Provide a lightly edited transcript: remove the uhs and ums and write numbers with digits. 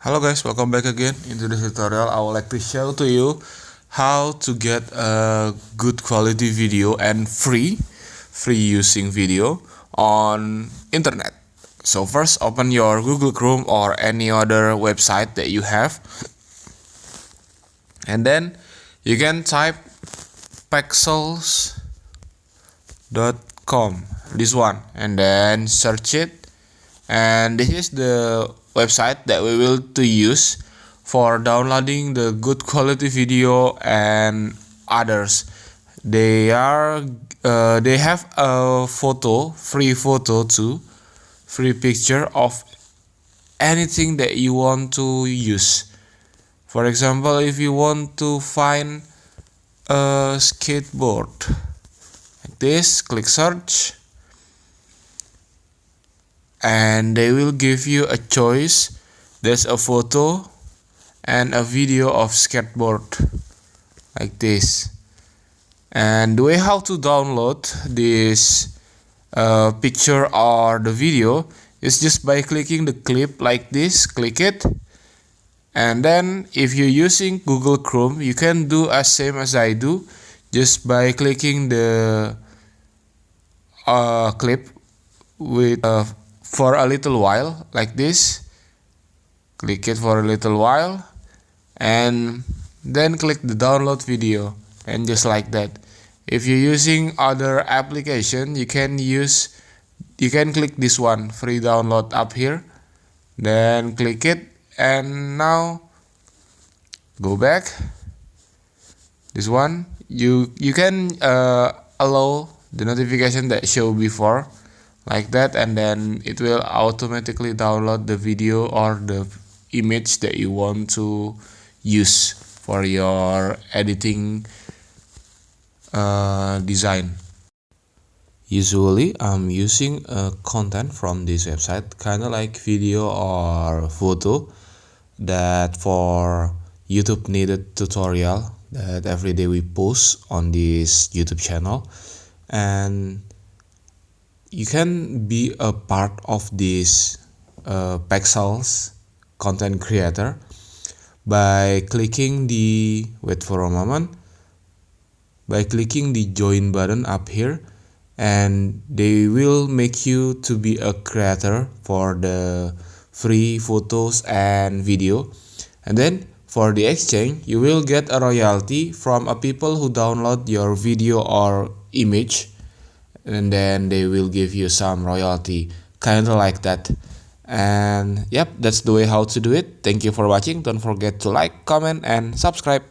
Hello guys, welcome back again. In today's tutorial, I would like to show to you how to get a good quality video and free using video on internet. So first, open your Google Chrome or any other website that you have, and then you can type pexels.com, this one, and then search it. And this is the website that we will to use for downloading the good quality video and others. They have a free photo too, free picture of anything that you want to use. For example, if you want to find a skateboard like this, click search, and they will give you a choice. There's a photo and a video of skateboard like this. And the way how to download this picture or the video is just by clicking the clip like this, click it, and then if you're using Google Chrome, you can do as same as I do, just by clicking the clip with for a little while like this, click it for a little while, and then click the download video, and just like that. If you're using other application, you can click this one, free download up here, then click it, and now go back. This one you can allow the notification that show before like that, and then it will automatically download the video or the image that you want to use for your editing design. Usually I'm using content from this website, kind of like video or photo, that for YouTube needed tutorial that every day we post on this YouTube channel. And you can be a part of this pexels content creator by clicking the by clicking the join button up here, and they will make you to be a creator for the free photos and video. And then for the exchange, you will get a royalty from a people who download your video or image, and then they will give you some royalty, kind of like that. And yep, that's the way how to do it. Thank you for watching. Don't forget to like, comment, and subscribe.